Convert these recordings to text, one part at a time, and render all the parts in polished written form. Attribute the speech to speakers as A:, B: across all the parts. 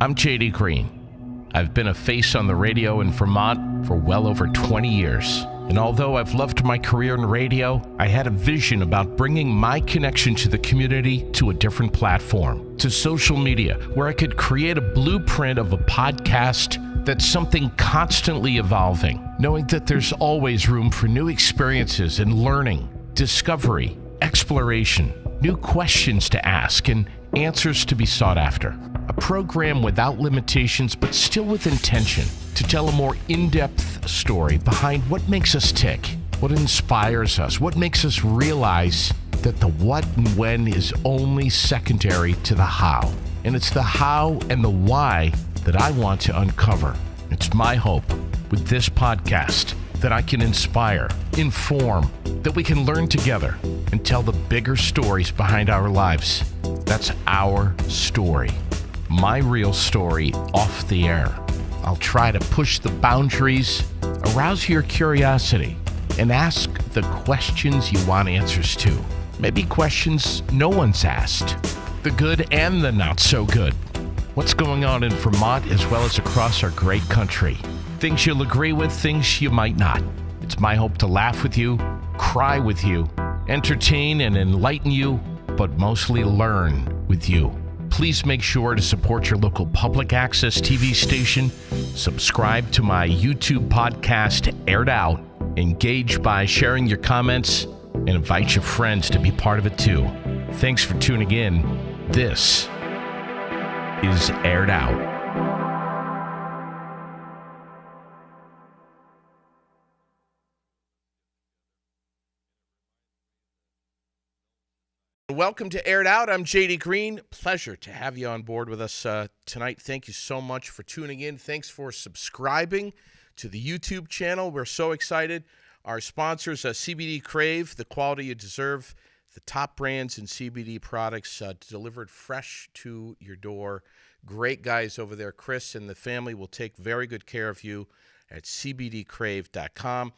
A: I'm J.D. Green. I've been a face on the radio in Vermont for well over 20 years. And although I've loved my career in radio, I had a vision about bringing my connection to the community to a different platform, to social media, where I could create a blueprint of a podcast that's something constantly evolving, knowing that there's always room for new experiences and learning, discovery, exploration, new questions to ask, and answers to be sought after. A program without limitations, but still with intention to tell a more in-depth story behind what makes us tick, what inspires us, what makes us realize that the what and when is only secondary to the how. And it's the how and the why that I want to uncover. It's my hope with this podcast that I can inspire, inform, that we can learn together and tell the bigger stories behind our lives. That's our story. My real story off the air. I'll try to push the boundaries, arouse your curiosity, and ask the questions you want answers to. Maybe questions no one's asked. The good and the not so good. What's going on in Vermont as well as across our great country. Things you'll agree with, things you might not. It's my hope to laugh with you, cry with you, entertain and enlighten you, but mostly learn with you. Please make sure to support your local public access TV station, subscribe to my YouTube podcast, Aired Out, engage by sharing your comments, and invite your friends to be part of it too. Thanks for tuning in. This is Aired Out. Welcome to Aired Out. I'm J.D. Green. Pleasure to have you on board with us tonight. Thank you so much for tuning in. Thanks for subscribing to the YouTube channel. We're so excited. Our sponsors, CBD Crave, the quality you deserve, the top brands in CBD products delivered fresh to your door. Great guys over there. Chris and the family will take very good care of you at cbdcrave.com.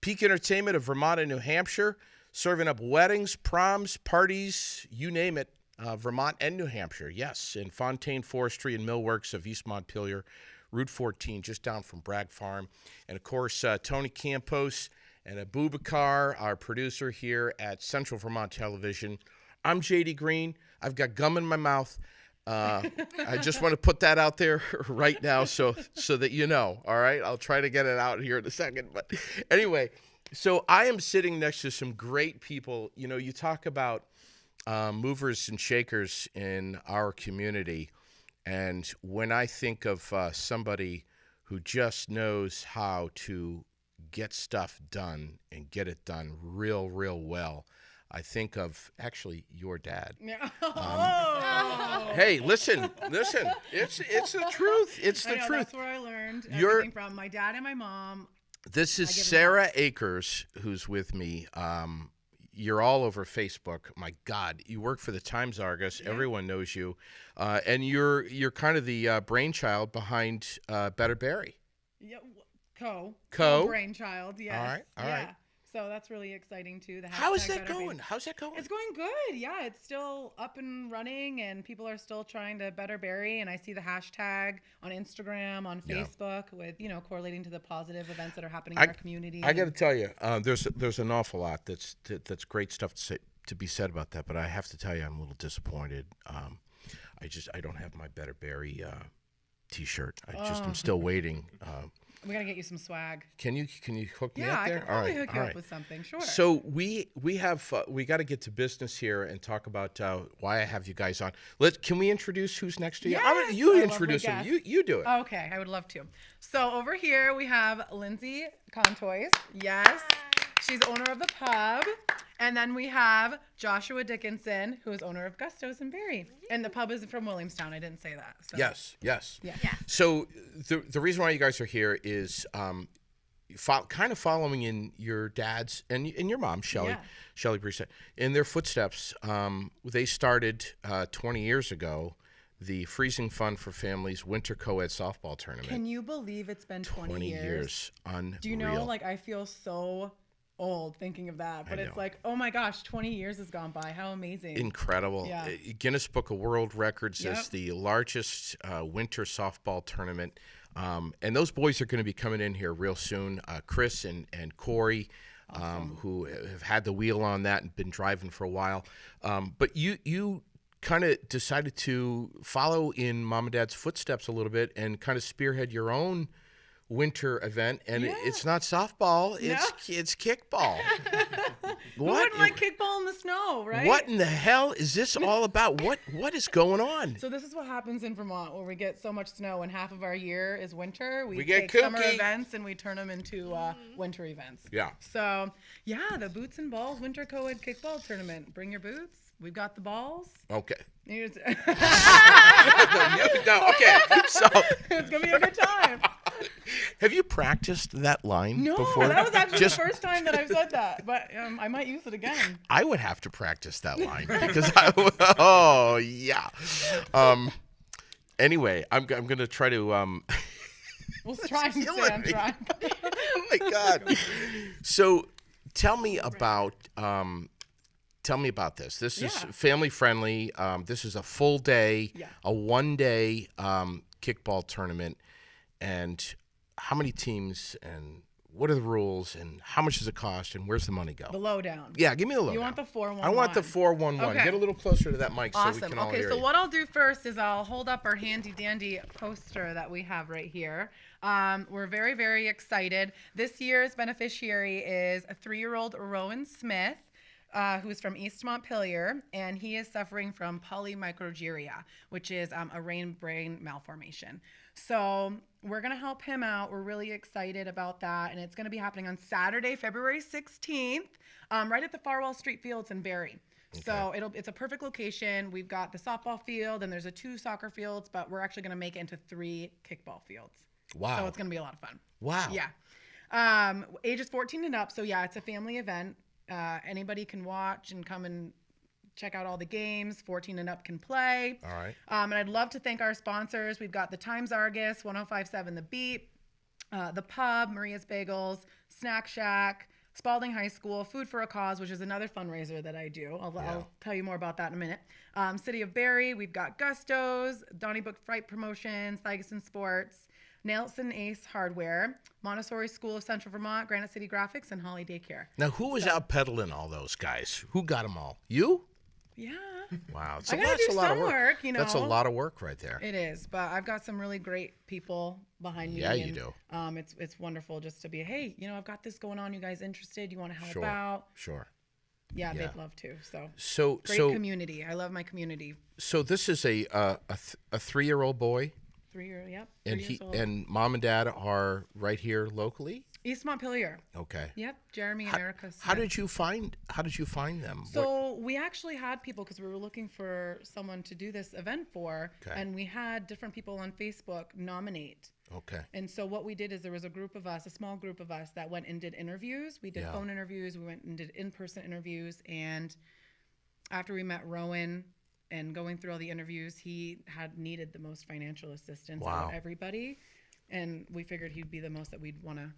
A: Peak Entertainment of Vermont and New Hampshire. Serving up weddings, proms, parties, you name it, Vermont and New Hampshire. Yes, in Fontaine Forestry and Millworks of East Montpelier, Route 14, just down from Bragg Farm. And, of course, Tony Campos and Abubakar, our producer here at Central Vermont Television. I'm J.D. Green. I've got gum in my mouth. I just want to put that out there right now so that you know, all right? I'll try to get it out here in a second. But anyway, so I am sitting next to some great people. You know, you talk about movers and shakers in our community. And when I think of somebody who just knows how to get stuff done and get it done real, real well, I think of actually your dad. Hey, listen. It's the truth. It's the truth.
B: That's where I learned everything from my dad and my mom.
A: This is Sarah Akers, who's with me. You're all over Facebook. My God, you work for the Times-Argus. Yeah. Everyone knows you, and you're kind of the brainchild behind Better Barre.
B: Yeah, co brainchild. Yes.
A: All right.
B: So that's really exciting too.
A: How is that going? How's that going?
B: It's going good. Yeah, it's still up and running, and people are still trying to better Barre. And I see the hashtag on Instagram, on Facebook, with correlating to the positive events that are happening in our community.
A: I got to tell you, there's an awful lot that's great stuff to be said about that. But I have to tell you, I'm a little disappointed. I don't have my Better Barre T-shirt. I'm still waiting.
B: We gotta get you some swag.
A: Can you hook me up there?
B: Yeah, I can probably hook you up with something. Sure.
A: So we got to get to business here and talk about why I have you guys on. Can we introduce who's next to you?
B: Yes,
A: you introduce them. You do it.
B: Okay, I would love to. So over here we have Lindsay Contois. Yes, she's owner of the pub. And then we have Joshua Dickinson, who is owner of Gusto's in Barre. And the pub is from Williamstown. I didn't say that. So.
A: Yes.
B: Yeah.
A: So the reason why you guys are here is kind of following in your dad's and your mom, Shelley Brissett, in their footsteps. They started 20 years ago the Freezing Fun for Families Winter Co-ed Softball Tournament.
B: Can you believe it's been 20
A: years? Unreal.
B: Do you know, I feel so old thinking of that, but
A: I
B: it's
A: know.
B: like, oh my gosh, 20 years has gone by. How amazing.
A: Incredible.
B: Yeah.
A: Guinness Book of World Records
B: Yep.
A: is the largest winter softball tournament. And those boys are going to be coming in here real soon. Chris and Corey, who have had the wheel on that and been driving for a while. But you kind of decided to follow in Mom and Dad's footsteps a little bit and kind of spearhead your own winter event, and it's not softball, it's kickball.
B: Who wouldn't like kickball in the snow, right?
A: What in the hell is this all about? What is going on?
B: So this is what happens in Vermont, where we get so much snow and half of our year is winter. We
A: get
B: take summer
A: kooky.
B: events and we turn them into winter events.
A: Yeah.
B: So the Boots and Balls Winter Co-ed Kickball Tournament. Bring your boots. We've got the balls.
A: Okay.
B: No,
A: okay. So
B: it's gonna be a good time.
A: have you practiced that line before?
B: No, that was actually the first time that I've said that, but I might use it again.
A: I would have to practice that line because anyway, I'm gonna try to
B: We'll try and stay on track.
A: Oh my God. So tell me about this. This is family friendly. This is a full day, a 1 day kickball tournament. And how many teams and what are the rules and how much does it cost and where's the money go?
B: The lowdown.
A: Yeah, give me the lowdown.
B: You want the 411?
A: I want the 411.
B: Okay.
A: Get a little closer to that mic so we
B: Awesome.
A: can all
B: Okay,
A: hear
B: so
A: you.
B: what I'll do first is I'll hold up our handy dandy poster that we have right here. We're very, very excited. This year's beneficiary is a 3-year-old Rowen Smith, who's from East Montpelier, and he is suffering from polymicrogyria, which is a brain malformation. So we're going to help him out. We're really excited about that, and it's going to be happening on Saturday, February 16th, right at the Farwell Street Fields in Barre. Okay. So it's a perfect location. We've got the softball field, and there's 2 soccer fields, but we're actually going to make it into 3 kickball fields.
A: Wow.
B: So it's going to be a lot of fun.
A: Wow.
B: Yeah. Ages 14 and up. So it's a family event. Anybody can watch and come and check out all the games. 14 and up can play.
A: All right.
B: And I'd love to thank our sponsors. We've got the Times Argus, 105.7 The Beat, the Pub, Maria's Bagels, Snack Shack, Spaulding High School, Food for a Cause, which is another fundraiser that I do. I'll tell you more about that in a minute. City of Barre, we've got Gusto's, Donny Book Fright Promotions, Thygesen Sports, Nelson Ace Hardware, Montessori School of Central Vermont, Granite City Graphics, and Holli Daycare.
A: Now, who was out peddling all those guys? Who got them all? You?
B: Yeah.
A: Wow.
B: I gotta do some work, you know.
A: That's a lot of work right there.
B: It is, but I've got some really great people behind me.
A: Yeah, you do.
B: It's wonderful just to be, hey, I've got this going on. You guys interested? You want to help
A: Sure.
B: out?
A: Sure.
B: Yeah,
A: Yeah.
B: they'd love to.
A: So
B: Great community. I love my community.
A: So this is a 3-year-old boy.
B: 3 years, yep.
A: And
B: 3 years old.
A: and mom and dad are right here locally.
B: East Montpelier.
A: Okay.
B: Yep, Jeremy and Erica.
A: How did you find them?
B: So we actually had people because we were looking for someone to do this event for, and we had different people on Facebook nominate.
A: Okay.
B: And so what we did is there was a small group of us that went and did interviews. We did phone interviews. We went and did in-person interviews. And after we met Rowen and going through all the interviews, he had needed the most financial assistance out of everybody. And we figured he'd be the most that we'd want to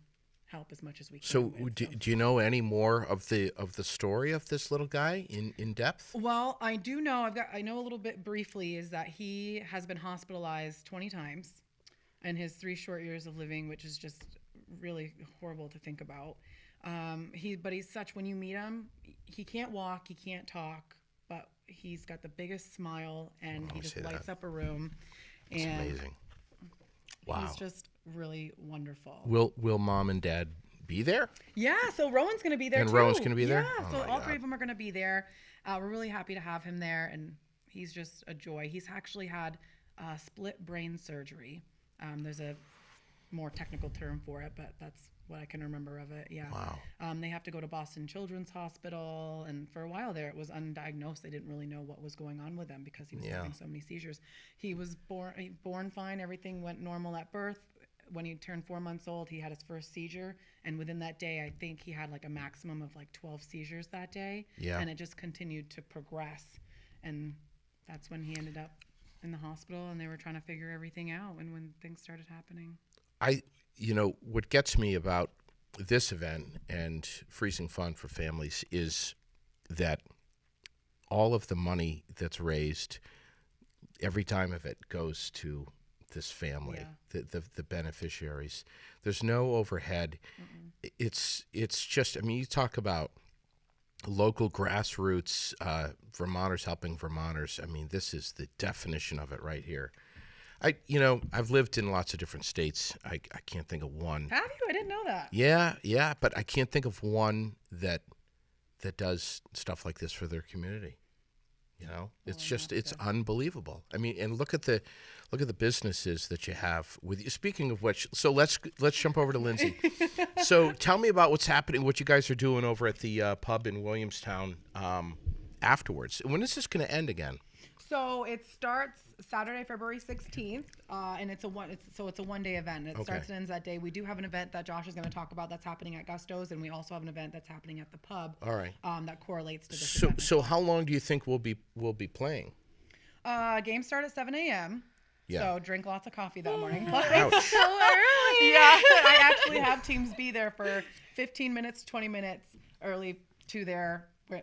B: help as much as we can.
A: So do you know any more of the story of this little guy in depth?
B: Well, I do know. I know a little bit briefly is that he has been hospitalized 20 times in his 3 short years of living, which is just really horrible to think about. But he's such, when you meet him, he can't walk, he can't talk, but he's got the biggest smile and he just lights up a room.
A: It's amazing. Wow.
B: He's just really wonderful.
A: Will mom and dad be there?
B: Yeah, so Rowan's going to be there too.
A: Rowan's going to be there?
B: Yeah, so all 3 of them are going to be there. We're really happy to have him there, and he's just a joy. He's actually had split brain surgery. There's a more technical term for it, but that's what I can remember of it. Yeah.
A: Wow.
B: They have to go to Boston Children's Hospital, and for a while there, it was undiagnosed. They didn't really know what was going on with him because he was having so many seizures. He was born fine. Everything went normal at birth. When he turned 4 months old, he had his first seizure, and within that day, I think he had like a maximum of like 12 seizures that day. Yeah. And it just continued to progress, and that's when he ended up in the hospital, and they were trying to figure everything out. And when things started happening,
A: what gets me about this event and Freezing Fun for Families is that all of the money that's raised every time of it goes to this family, the beneficiaries. There's no overhead. It's just, I mean, you talk about local grassroots, Vermonters helping Vermonters. I mean, this is the definition of it right here. I've lived in lots of different states. I can't think of one.
B: Have you? I didn't know that.
A: Yeah, but I can't think of one that does stuff like this for their community. It's unbelievable. I mean, and look at the businesses that you have with you. Speaking of which, so let's jump over to Lindsay. So tell me about what's happening, what you guys are doing over at the pub in Williamstown afterwards. When is this going to end again?
B: So it starts Saturday, February 16th, and it's a one-day event. It starts and ends that day. We do have an event that Josh is going to talk about that's happening at Gusto's, and we also have an event that's happening at the pub.
A: All right.
B: That correlates to this event.
A: So how long do you think we'll be playing?
B: Games start at 7 a.m.
A: Yeah.
B: So drink lots of coffee that morning.
C: So early.
B: Yeah, I actually have teams be there for 15 minutes, 20 minutes early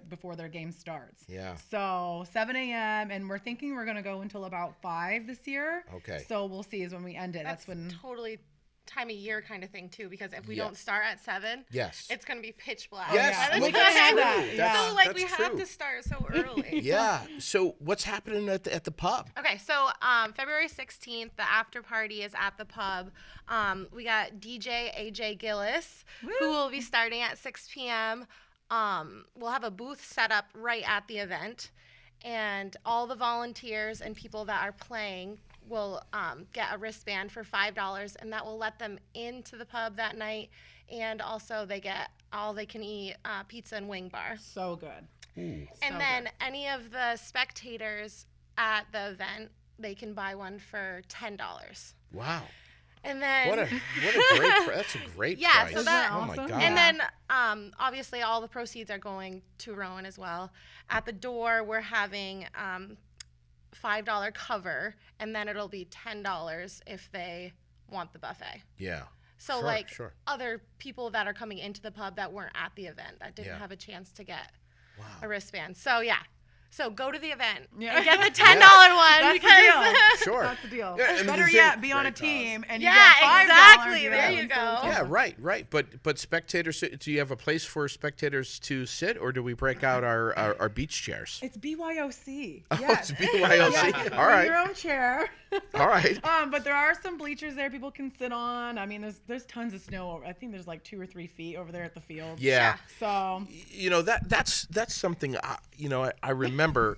B: before their game starts.
A: Yeah.
B: So 7 a.m. and we're thinking we're going to go until about 5 this year.
A: Okay.
B: So we'll see is when we end it. That's when
C: totally time of year kind of thing too, because if we don't start at 7, it's going to be pitch black.
A: Yes.
C: So
B: we can have that.
C: So we have to start so early.
A: Yeah. So what's happening at the pub?
C: Okay, so February 16th, the after party is at the pub. We got DJ AJ Gillis, who will be starting at 6 p.m. We'll have a booth set up right at the event, and all the volunteers and people that are playing will get a wristband for $5, and that will let them into the pub that night, and also they get all they can eat pizza and wing bar.
B: So good.
A: Ooh.
C: And then any of the spectators at the event, they can buy one for $10.
A: Wow.
C: And then
A: what a great that's a great price.
C: So that,
A: oh my God.
C: And then obviously all the proceeds are going to Rowen as well. At the door we're having $5 cover, and then it'll be $10 if they want the buffet.
A: Yeah.
C: So
A: sure.
C: Other people that are coming into the pub that weren't at the event that didn't have a chance to get a wristband. So So go to the event and get the $10 one.
B: That's
C: because
B: the deal.
A: Sure.
B: That's the deal.
A: Yeah,
B: Better yet, be on a team and you
C: Yeah,
B: get $5.
C: exactly. There you go.
A: Yeah, right. But spectators, do you have a place for spectators to sit, or do we break out our beach chairs?
B: It's BYOC.
A: Oh,
B: Yes.
A: it's BYOC.
B: Yes.
A: All right.
B: Your own chair.
A: All right.
B: But there are some bleachers there people can sit on. I mean, there's tons of snow. I think there's like 2 or 3 feet over there at the field.
A: Yeah.
B: So
A: that's something I remember.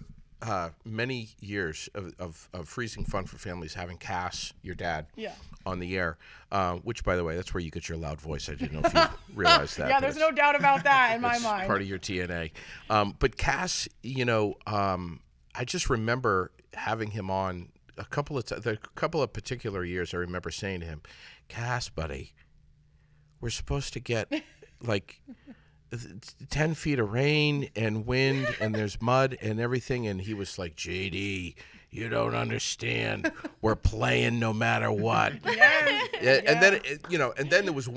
A: Many years of Freezing Fun for Families, having Cass, your dad, on the air, which, by the way, that's where you get your loud voice. I didn't know if you realized that.
B: Yeah, there's no doubt about that in my mind.
A: Part of your TNA. But Cass, I just remember having him on a couple of particular years. I remember saying to him, Cass, buddy, we're supposed to get like 10 feet of rain and wind, and there's mud and everything. And he was like, JD, you don't understand. We're playing no matter what.
B: Yes.
A: And then, and then there was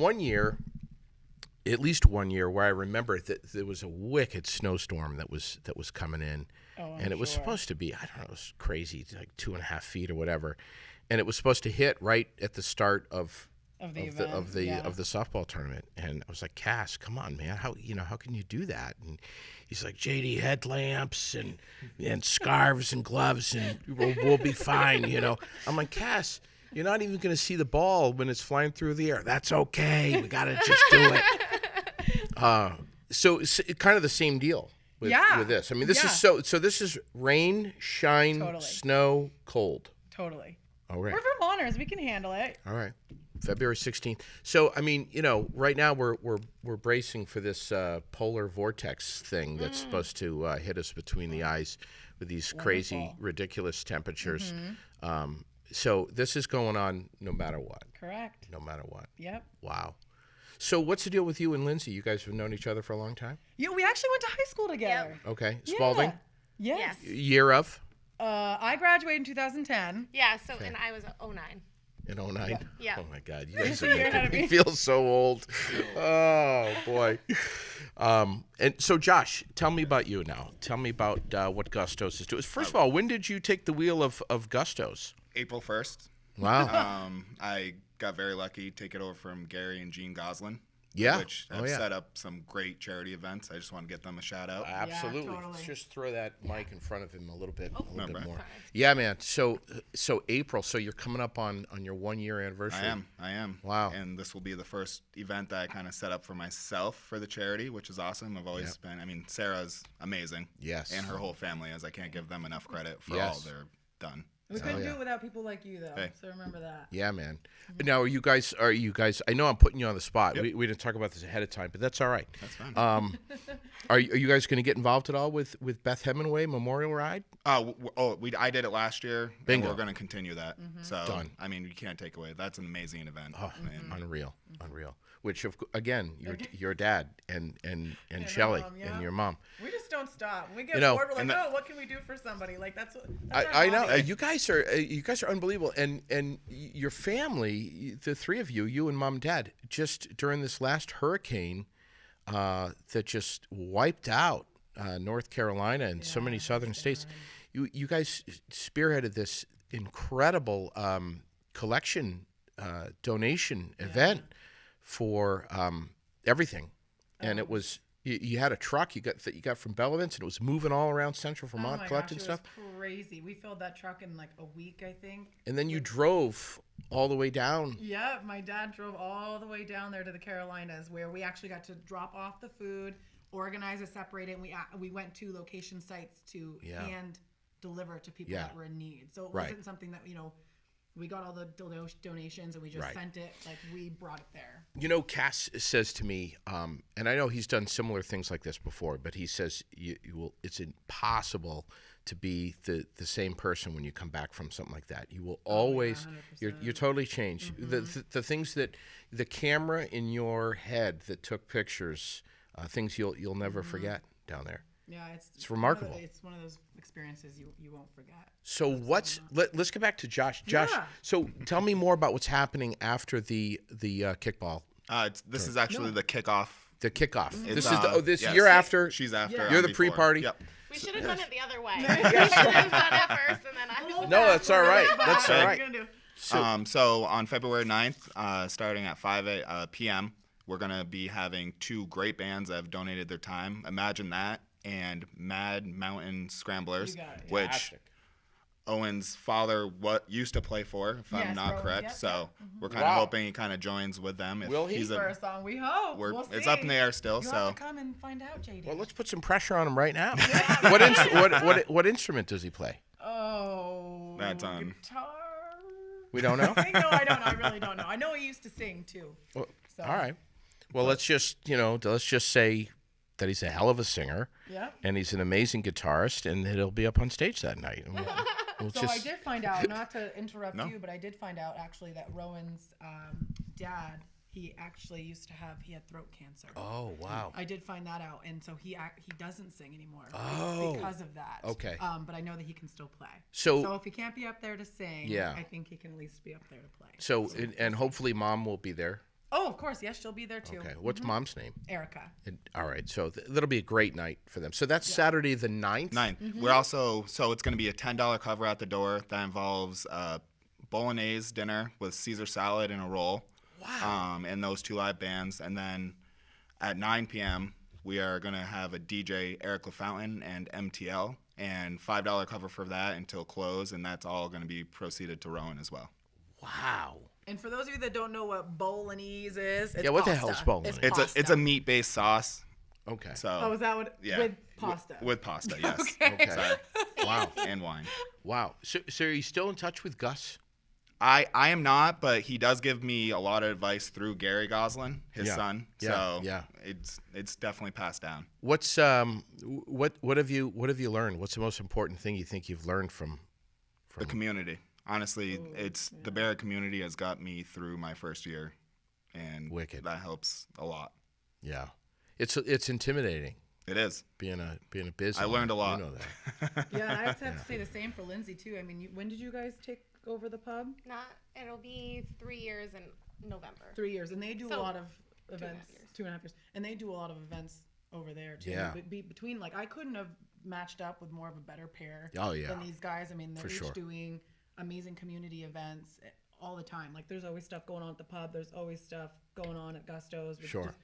A: at least one year where I remember that there was a wicked snowstorm that was coming in. And it was supposed to be, I don't know, it was crazy, like 2.5 feet or whatever. And it was supposed to hit right at the start of the softball tournament. And I was like, Cass, come on, man, how can you do that? And he's like, JD, headlamps and scarves and gloves, and we'll be fine. I'm like, Cass, you're not even going to see the ball when it's flying through the air. That's okay. We got to just do it. So it's kind of the same deal with this. I mean, this is so this is rain, shine, snow, cold.
B: Totally.
A: All right.
B: We're Vermonters. We can handle it.
A: All right. February 16th. So, I mean, right now we're bracing for this polar vortex thing that's supposed to hit us between the eyes with these crazy, ridiculous temperatures. Mm-hmm. So this is going on no matter what.
B: Correct.
A: No matter what.
B: Yep.
A: Wow. So what's the deal with you and Lindsay? You guys have known each other for a long time?
B: Yeah, we actually went to high school together.
C: Yep.
A: Okay. Spaulding?
B: Yeah. Yes.
A: Year of?
B: I graduated in 2010.
C: Yeah, and I was 09.
A: In 09?
C: Yeah.
A: Oh, my God. You guys are
B: You're ahead
A: making
B: of
A: me
B: me.
A: feel so old. Oh, boy. And so, Josh, tell me about you now. Tell me about what Gustos is doing. First of all, when did you take the wheel of Gustos?
D: April 1st.
A: Wow.
D: I got very lucky to take it over from Gary and Jean Goslin.
A: Yeah.
D: Which
A: Oh,
D: have
A: yeah.
D: set up some great charity events. I just want to get them a shout out.
A: Absolutely.
B: totally.
A: Let's just throw that mic in front of him a little bit,
D: Remember.
A: more.
C: Sorry.
A: Yeah, man. So April. So you're coming up on your 1 year anniversary.
D: I am.
A: Wow.
D: And this will be the first event that I kind of set up for myself for the charity, which is awesome. I've always been, Sarah's amazing.
A: Yes.
D: And her whole family, as I can't give them enough credit for
A: Yes.
D: all they're done.
B: We couldn't
A: yeah.
B: do it without people like you, though.
D: Hey.
B: So remember that.
A: Yeah, man. Now, are you guys? I know I'm putting you on the spot.
D: Yep.
A: We didn't talk about this ahead of time, but that's all right.
D: That's fine.
A: Are you guys going to get involved at all with Beth Hemingway Memorial Ride?
D: I did it last year.
A: Bingo.
D: And we're going to continue that. So,
A: Done.
D: you can't take away. That's an amazing event.
A: Oh,
D: And
A: unreal. Which, again, your dad and Shelley
B: mom, yeah.
A: and your mom.
B: We just don't stop. When we get
A: You know,
B: bored, we're like,
D: and the-
B: what can we do for somebody? Like, that's our
A: I know
B: hobby.
A: you guys are unbelievable, and your family, the three of you and mom and dad, just during this last hurricane that just wiped out North Carolina and so many southern states. You guys spearheaded this incredible collection donation event for everything, and it was you had a truck you got from Bellevance, and it was moving all around Central
B: Oh
A: Vermont
B: my
A: collecting
B: gosh, it
A: stuff.
B: was crazy. We filled that truck in like a week, I think.
A: And then you drove all the way down.
B: Yeah, my dad drove all the way down there to the Carolinas, where we actually got to drop off the food, organize it, separate it, and we went to location sites to hand deliver to people
A: Yeah.
B: that were in need. So it
A: Right.
B: wasn't something that we got all the donations and we just
A: Right.
B: sent it. Like, we brought it there.
A: You know, Cass says to me, and I know he's done similar things like this before, but he says you will. It's impossible to be the same person when you come back from something like that. You will always.
B: 100%.
A: You're totally changed. The things that the camera in your head that took pictures, things you'll never forget down there.
B: Yeah,
A: It's remarkable.
B: It's one of those experiences you won't forget.
A: So let's get back to Josh. Josh,
B: Yeah.
A: so tell me more about what's happening after the kickball,
D: this is actually the kickoff.
A: the kickoff.
D: It's,
A: This
D: yes.
A: year after.
D: She's after.
B: Yeah.
D: I'm
A: You're the
D: before.
A: pre-party?
D: Yep.
C: We should have done it the other way. We should have done it first, and then I.
A: No, that's all right. That's all
B: What are
A: right.
B: you gonna do?
D: So on February 9th, starting at 5 p.m., we're going to be having two great bands that have donated their time. Imagine that. And Mad Mountain Scramblers,
B: You got it, yeah.
D: which
A: Fantastic.
D: Owen's father used to play for, if I'm
B: Yes,
D: not
B: Rowen,
D: correct.
B: yep,
D: So
B: yep.
D: we're kind
A: Wow.
D: of hoping he kind of joins with them. If
A: Will he?
D: He's
B: For a song, we hope. We'll
D: it's
B: see.
D: up in the air still.
B: You
D: So
B: have to come and find out, JD.
A: Well, let's put some pressure on him right now. What instrument does he play?
B: Oh,
D: That's on.
B: guitar.
A: We don't know.
B: I know. I don't know. I really don't know. I know he used to sing too.
A: Well,
B: So.
A: all right. Well, let's just say that he's a hell of a singer,
B: Yeah.
A: and he's an amazing guitarist, and that he'll be up on stage that night. And we'll
B: So
A: just
B: I did find out, not to interrupt
D: No.
B: you, but I did find out actually that Rowan's dad, he actually used to he had throat cancer.
A: Oh wow.
B: I did find that out, and so he doesn't sing anymore
A: Oh.
B: because of that.
A: Okay.
B: But I know that he can still play.
A: So-
B: So if he can't be up there to sing,
A: Yeah.
B: I think he can at least be up there to play.
A: So and hopefully mom will be there.
B: Oh, of course, yes, she'll be there too.
A: Okay. What's mom's name?
B: Erica.
A: All right. So that'll be a great night for them. So that's Saturday the 9th.
D: 9th. We're also so it's going to be a $10 cover at the door that involves bolognese dinner with Caesar salad and a roll. Wow. And those two live bands, and then at 9 p.m. we are going to have a DJ Eric LaFountain and MTL, and $5 cover for that until close, and that's all going to be proceeded to Rowen as well.
A: Wow.
B: And for those of you that don't know what bolognese is, it's
A: Yeah, what the
B: pasta.
A: hell is bolognese?
D: It's a meat-based sauce.
A: Okay.
D: So
B: Oh, is that what?
D: yeah,
B: With pasta.
D: With pasta, yes.
A: Okay.
D: Sorry.
A: Wow.
D: And wine.
A: Wow. So are you still in touch with Gus?
D: I am not, but he does give me a lot of advice through Gary Goslin, his
A: Yeah.
D: son.
A: Yeah,
D: So
A: yeah.
D: it's definitely passed down.
A: What's what have you learned? What's the most important thing you think you've learned from
D: The community. Honestly, the Barre community has got me through my first year, and
A: Wicked.
D: that helps a lot.
A: Yeah. It's intimidating
D: It is.
A: being a biz.
D: I
A: owner.
D: learned a lot.
A: You know that.
B: Yeah, and I would have to say the same for Lindsay too. I mean, when did you guys take over the pub?
C: It'll be 3 years in November.
B: 3 years, and they do a lot of events.
C: 2.5 years.
B: 2.5 years, and they do a lot of events over there too.
A: Yeah.
B: Between like I couldn't have matched up with more of a better pair.
A: Oh, yeah.
B: Than these guys. I mean, they're
A: For
B: each
A: sure.
B: doing amazing community events all the time. Like there's always stuff going on at the pub. There's always stuff going on at Gusto's. With
A: Sure.
B: just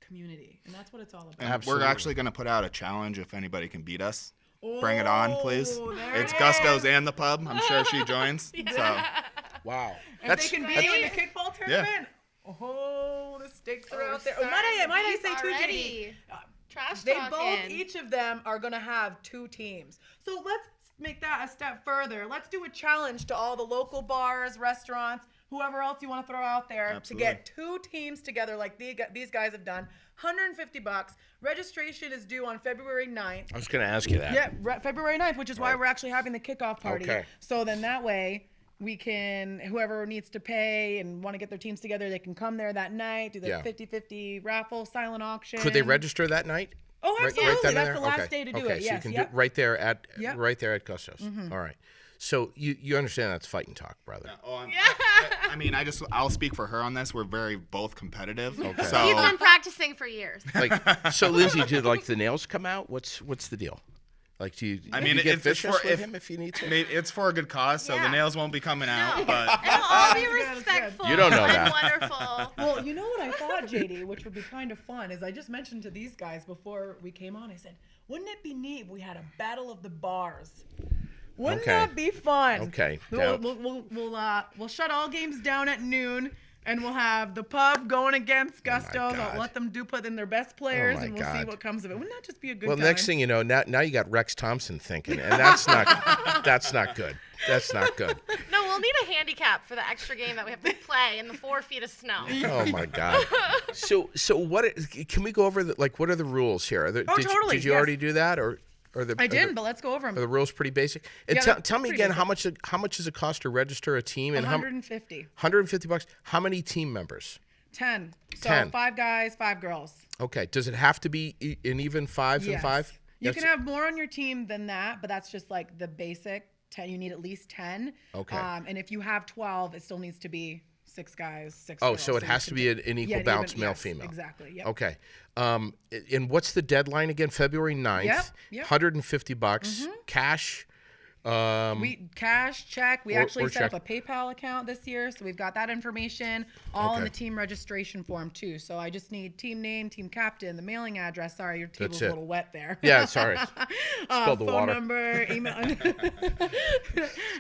B: community, and that's what it's all about.
D: And
A: Absolutely.
D: we're actually going to put out a challenge if anybody can beat us. Bring it on, please.
B: There
D: It's
B: it
D: Gusto's
B: is.
D: and the pub. I'm sure she joins. So
A: Wow.
B: If they can beat you in the kickball tournament, oh, the stakes are out there. Oh, might I say too, JD?
C: Trash
B: They
C: talking.
B: both, each of them are going to have 2 teams. So let's make that a step further. Let's do a challenge to all the local bars, restaurants, whoever else you want to throw out there
D: Absolutely.
B: to get 2 teams together like these guys have done. $150. Registration is due on February 9th.
A: I was going to ask you that.
B: Yeah, February 9th, which is why we're actually having the kickoff party.
A: Okay.
B: So then that way we can, whoever needs to pay and want to get their teams together, they can come there that night, do the
A: Yeah.
B: 50-50 raffle, silent auction.
A: Could they register that night?
B: Oh, absolutely.
A: then and
B: That's
A: there?
B: the last
A: Okay.
B: day to do
A: okay.
B: it.
A: So
B: Yes.
A: you can
B: Yep.
A: do it right there at
B: Yep.
A: Gusto's. All right. So you understand that's fighting talk, brother.
D: I mean, I'll speak for her on this. We're very both competitive.
A: Okay.
C: He's
D: So
C: been practicing for years.
A: Like, so Lindsay, did like the nails come out? What's the deal? Like, do you?
D: I
A: do
D: mean,
A: you get
D: it's
A: vicious
D: for
A: with him if you need to.
D: it's for a good cause, so
C: Yeah.
D: the nails won't be coming out. But
C: It'll all be
B: That's good.
C: respectful.
A: You don't know
C: and
A: that.
C: wonderful.
B: Well, you know what I thought, JD, which would be kind of fun, is I just mentioned to these guys before we came on, I said, wouldn't it be neat if we had a battle of the bars? Wouldn't
A: Okay.
B: that be fun?
A: Okay.
B: We'll shut all games down at noon, and we'll have the pub going against Gusto's. I'll
A: God.
B: let them put in their best players,
A: my
B: and we'll see
A: God.
B: what comes of it. Wouldn't that just be a good
A: Well,
B: time?
A: next thing you know, now you got Rex Thompson thinking, and that's not that's not good. That's not good.
C: No, we'll need a handicap for the extra game that we have to play in the 4 feet of snow.
A: Oh my God. So what? Can we go over what are the rules here?
B: Totally,
A: Did you
B: yes.
A: already do that, or
B: I didn't, but let's go over
A: Are the
B: them.
A: rules pretty basic? And
B: Yeah,
A: tell me
B: pretty
A: again
B: basic.
A: how much does it cost to register a team? And
B: $150.
A: $150. How many team members?
B: 10. So
A: 10.
B: 5 guys, 5 girls.
A: Okay. Does it have to be an even 5 and 5?
B: You can have more on your team than that, but that's just like the basic 10. You need at least 10.
A: Okay.
B: And if you have 12, it still needs to be 6 guys, 6
A: Oh,
B: girls.
A: so it
B: you
A: has
B: can
A: to be
B: do-
A: an equal
B: Yeah,
A: balance
B: even-
A: male
B: yes,
A: female.
B: Exactly. Yep.
A: Okay. And what's the deadline again? February 9th.
B: Yep.
A: $150 cash.
B: We cash check. We
A: Or-
B: actually
A: or
B: set up
A: check.
B: a PayPal account this year, so we've got that information all in
A: Okay.
B: the team registration form too. So I just need team name, team captain, the mailing address. Sorry, your table's
A: it.
B: a little wet there.
A: Yeah, sorry. Spilled the
B: phone
A: water.
B: number, email,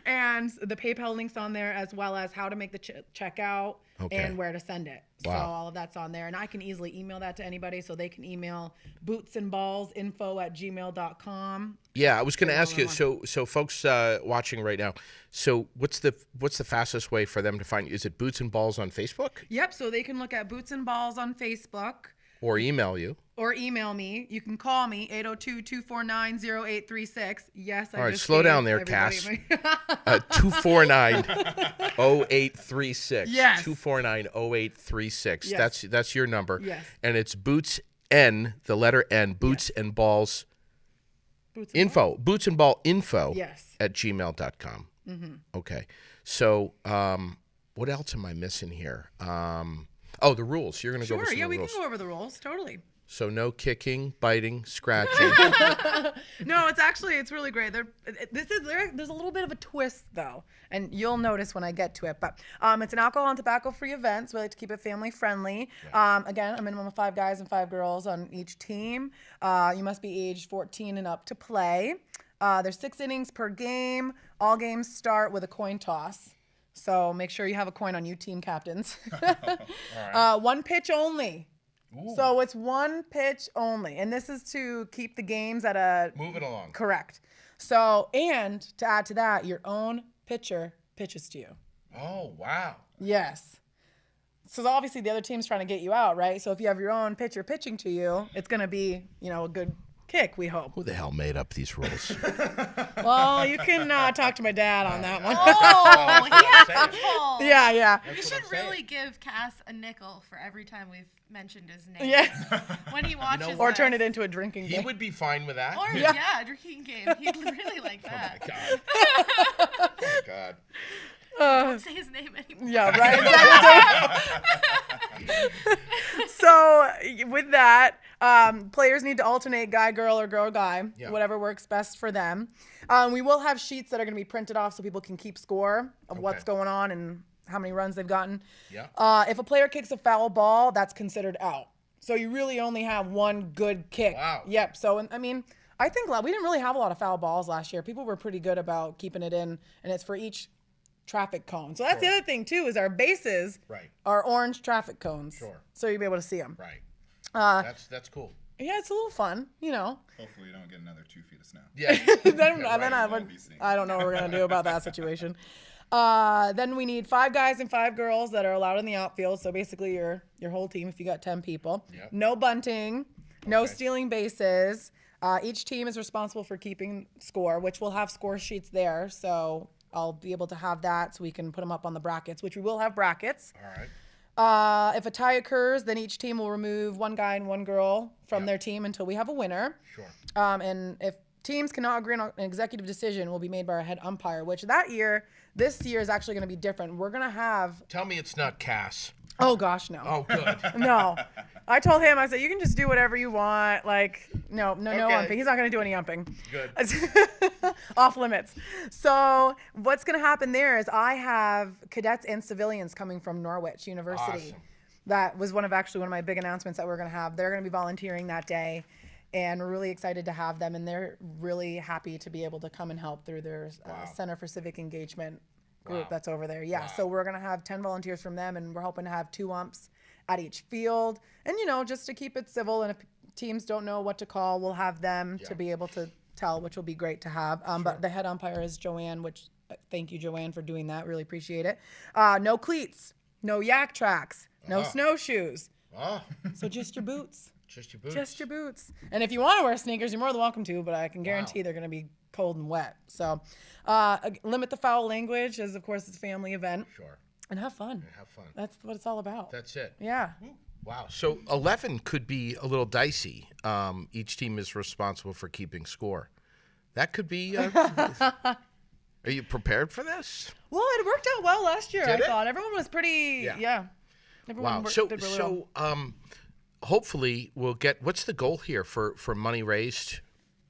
B: and the PayPal links on there, as well as how to make the checkout
A: Okay.
B: and where to send it. So
A: Wow.
B: all of that's on there, and I can easily email that to anybody, so they can email bootsandballsinfo@gmail.com.
A: Yeah, I was going to ask you.
B: Everyone.
A: So folks watching right now. So what's the fastest way for them to find you? Is it Boots and Balls on Facebook
B: Yep, so they can look at Boots and Balls on Facebook
A: or email you?
B: or email me. You can call me, 802-249-0836. Yes, I
A: All right,
B: just
A: slow
B: gave
A: down there,
B: everybody
A: Cass.
B: my-
A: 249-0836.
B: Yes.
A: 249-0836.
B: Yes.
A: That's your number.
B: Yes.
A: And it's Boots N, the letter N, Boots and Balls
B: Boots and Balls?
A: info, Boots and Ball info
B: Yes.
A: at gmail.com. Okay. So what else am I missing here? The rules. You're going to go over
B: Sure,
A: some
B: yeah,
A: of the
B: we
A: rules.
B: can go over the rules, totally.
A: So no kicking, biting, scratching.
B: No, it's really great. There's a little bit of a twist though, and you'll notice when I get to it. But it's an alcohol and tobacco-free event, so we like to keep it family-friendly. Again, a minimum of 5 guys and 5 girls on each team. You must be aged 14 and up to play. There's 6 innings per game. All games start with a coin toss. So make sure you have a coin on you, team captains. 1 pitch only. So it's 1 pitch only. And this is to keep the games at a...
A: Move it along.
B: Correct. So, and to add to that, your own pitcher pitches to you.
A: Oh, wow.
B: Yes. So obviously the other team's trying to get you out, right? So if you have your own pitcher pitching to you, it's going to be, a good kick, we hope.
A: Who the hell made up these rules?
B: Well, you can talk to my dad on that one.
C: Oh, he has a pull.
B: Yeah.
C: We should really give Cass a nickel for every time we've mentioned his name.
B: Yeah.
C: When he watches
B: Or
C: us.
B: turn it into a drinking
A: He
B: game.
A: would be fine with that.
C: Or, yeah, a drinking game. He'd really like that.
A: Oh my God.
C: Don't say his name anymore.
B: Yeah, right. So with that, players need to alternate guy, girl, or girl, guy, whatever works best for them. We will have sheets that are going to be printed off so people can keep score of what's going on and how many runs they've gotten.
A: Yeah.
B: If a player kicks a foul ball, that's considered out. So you really only have one good kick.
A: Wow.
B: Yep. So, I mean, I think we didn't really have a lot of foul balls last year. People were pretty good about keeping it in, and it's for each traffic cone. So that's the other thing too, is our bases are orange traffic cones.
A: Sure.
B: So you'll be able to see them.
A: Right. That's cool.
B: Yeah, it's a little fun, you know.
D: Hopefully you don't get another 2 feet of snow.
A: Yeah.
B: I don't know what we're gonna do about that situation. Then we need 5 guys and 5 girls that are allowed in the outfield. So basically your whole team if you got 10 people.
A: Yep.
B: No bunting, no stealing bases. Each team is responsible for keeping score, which we'll have score sheets there. So I'll be able to have that so we can put them up on the brackets, which we will have brackets.
A: All right.
B: If a tie occurs, then each team will remove 1 guy and 1 girl from their team until we have a winner.
A: Sure.
B: And if teams cannot agree on an executive decision, will be made by our head umpire, which this year is actually going to be different. We're going to have...
A: Tell me it's not Cass.
B: Oh, gosh, no.
A: Oh, good.
B: No. I told him, I said, you can just do whatever you want. Like, no umping. He's not going to do any umping.
A: Good.
B: Off limits. So what's going to happen there is I have cadets and civilians coming from Norwich University.
A: Awesome.
B: That was one of my big announcements that we're going to have. They're going to be volunteering that day. And we're really excited to have them. And they're really happy to be able to come and help through their Center for Civic Engagement group that's over there. Yeah. Wow. So we're going to have 10 volunteers from them. And we're hoping to have 2 umps at each field. And, just to keep it civil. And if teams don't know what to call, we'll have them to be able to tell, which will be great to have. But the head umpire is Joanne, which thank you, Joanne, for doing that. Really appreciate it. No cleats, no yak tracks, no snowshoes. So just your boots. Just your boots. And if you want to wear sneakers, you're more than welcome to, but I can guarantee they're going to be cold and wet. So limit the foul language, as of course it's a family event.
A: Sure.
B: And have fun. That's what it's all about.
A: That's it.
B: Yeah.
A: Wow. So 11 could be a little dicey. Each team is responsible for keeping score. That could be... Are you prepared for this?
B: Well, it worked out well last year,
A: Did
B: I
A: it?
B: thought. Everyone was pretty... Yeah. Everyone did really well.
A: Hopefully we'll get... What's the goal here for money raised?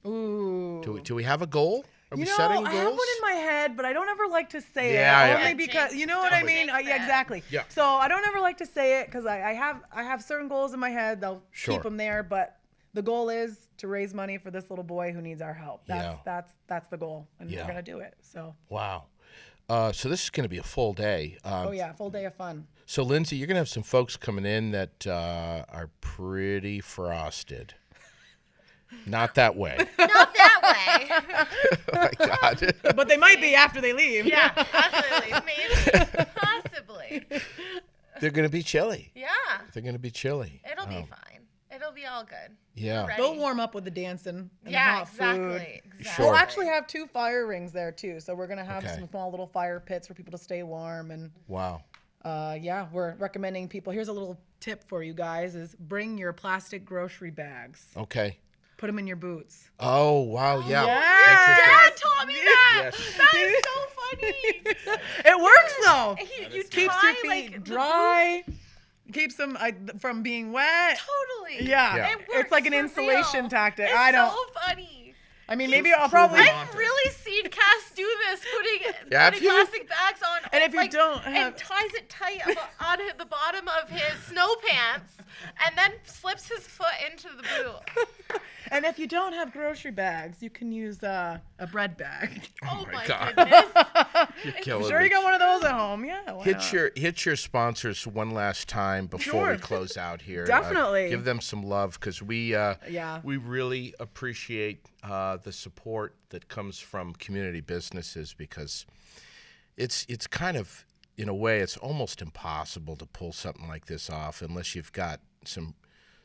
B: Ooh.
A: Do we have a goal? Are we setting goals?
B: I have one in my head, but I don't ever like to say
A: Yeah,
B: it. Only because, you know what I mean? Yeah, exactly.
A: Yeah.
B: So I don't ever like to say it because I have certain goals in my head. They'll keep them there, but the goal is to raise money for this little boy who needs our help. That's the goal, and we're gonna do it. So. Wow.
A: So this is going to be a full day.
B: Full day of fun.
A: So Lindsay, you're going to have some folks coming in that are pretty frosted. Not that way.
C: Not that way.
A: Oh my God.
B: But they might be after they leave.
C: Yeah, after they leave. Maybe. Possibly.
A: They're going to be chilly.
C: Yeah.
A: They're going to be chilly.
C: It'll be fine. It'll be all good.
A: Yeah.
B: They'll warm up with the dancing and the hot food.
C: Exactly.
A: Sure.
B: We'll actually have 2 fire rings there too. So we're going to have some small little fire pits for people to stay warm. And
A: wow.
B: We're recommending people. Here's a little tip for you guys is bring your plastic grocery bags.
A: Okay.
B: Put them in your boots.
A: Oh, wow. Yeah.
C: Dad taught me that.
A: Yes.
C: That is so funny.
B: It works though.
C: You
B: Keeps
C: tie,
B: your feet
C: like,
B: dry. Keeps them from being wet.
C: Totally.
B: Yeah.
C: It works
B: It's like an
C: for
B: insulation
C: real.
B: tactic.
C: It's
B: I don't.
C: so funny.
B: I mean, maybe I'll probably.
C: I've really seen Cass do this, putting plastic bags on,
B: and if you don't have,
C: and ties it tight on the bottom of his snow pants, and then slips his foot into the boot.
B: And if you don't have grocery bags, you can use a bread bag.
C: Oh my
A: God.
C: goodness!
A: You're
B: I'm
A: killing
B: sure
A: me.
B: you got one of those at home. Yeah. Why not?
A: Hit your sponsors one last time before we close out here.
B: Definitely.
A: Give them some love because we really appreciate the support that comes from community businesses because it's kind of, in a way, it's almost impossible to pull something like this off unless you've got some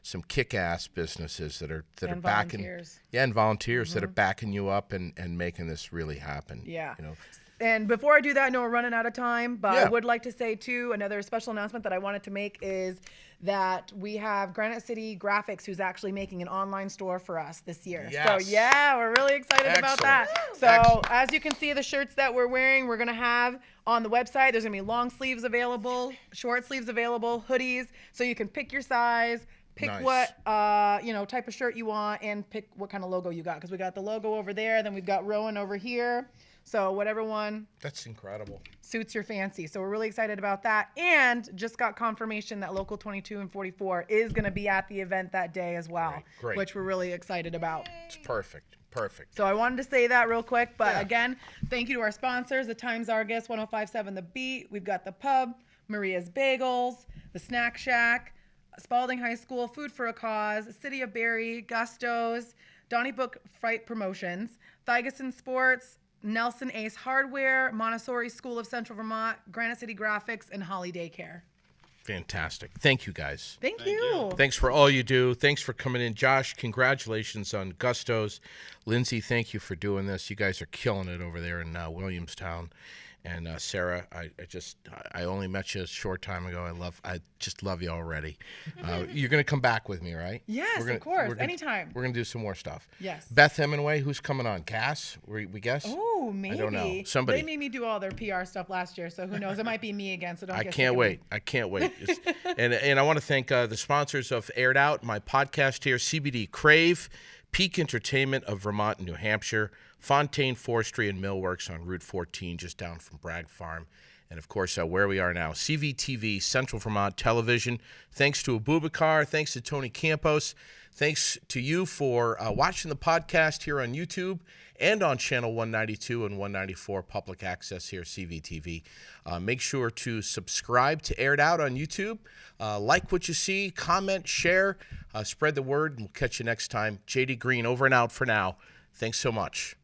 A: some kick-ass businesses that are
B: And
A: backing,
B: volunteers.
A: and volunteers that are backing you up and making this really happen.
B: Yeah.
A: You know,
B: And before I do that, I know we're running out of time, but
A: Yeah.
B: I would like to say, too, another special announcement that I wanted to make is that we have Granite City Graphics, who's actually making an online store for us this year.
A: Yes.
B: So, yeah, we're really excited about that.
A: Excellent.
B: So,
A: Excellent.
B: as you can see, the shirts that we're wearing, we're going to have on the website. There's going to be long sleeves available, short sleeves available, hoodies, so you can pick your size. Pick
A: Nice.
B: what type of shirt you want, and pick what kind of logo you got. Because we got the logo over there, then we've got Rowen over here. So whatever one
A: that's incredible.
B: suits your fancy. So we're really excited about that, and just got confirmation that Local 22 and 44 is going to be at the event that day as well,
A: Great.
B: which we're really excited about.
A: It's perfect. Perfect.
B: So I wanted to say that real quick, but
A: Yeah.
B: again, thank you to our sponsors, the Times Argus, 105.7 The Beat. We've got the Pub, Maria's Bagels, the Snack Shack, Spaulding High School, Food for a Cause, City of Barre, Gusto's, Donny Book Fright Promotions, Thygesen Sports, Nelson Ace Hardware, Montessori School of Central Vermont, Granite City Graphics, and Holli Daycare.
A: Fantastic. Thank you, guys.
B: Thank you.
A: Thanks for all you do. Thanks for coming in. Josh, congratulations on Gusto's. Lindsay, thank you for doing this. You guys are killing it over there in Williamstown. And Sarah, I only met you a short time ago. I just love you already. You're going to come back with me, right?
B: Yes, of course. Anytime.
A: We're going to do some more stuff.
B: Yes.
A: Beth Hemingway, who's coming on? Cass, we guess?
B: Oh, maybe.
A: I don't know. Somebody.
B: They made me do all their PR stuff last year, so who knows? It might be me again, so don't
A: I
B: get
A: can't
B: sick of
A: wait.
B: me.
A: I can't wait. And I want to thank the sponsors of Aired Out, my podcast here, CBD Crave, Peak Entertainment of Vermont and New Hampshire, Fontaine Forestry and Millworks on Route 14, just down from Bragg Farm. And, of course, where we are now, CVTV, Central Vermont Television. Thanks to Abubakar. Thanks to Tony Campos. Thanks to you for watching the podcast here on YouTube and on Channel 192 and 194 Public Access here, CVTV. Make sure to subscribe to Aired Out on YouTube. Like what you see, comment, share, spread the word, and we'll catch you next time. JD Green over and out for now. Thanks so much.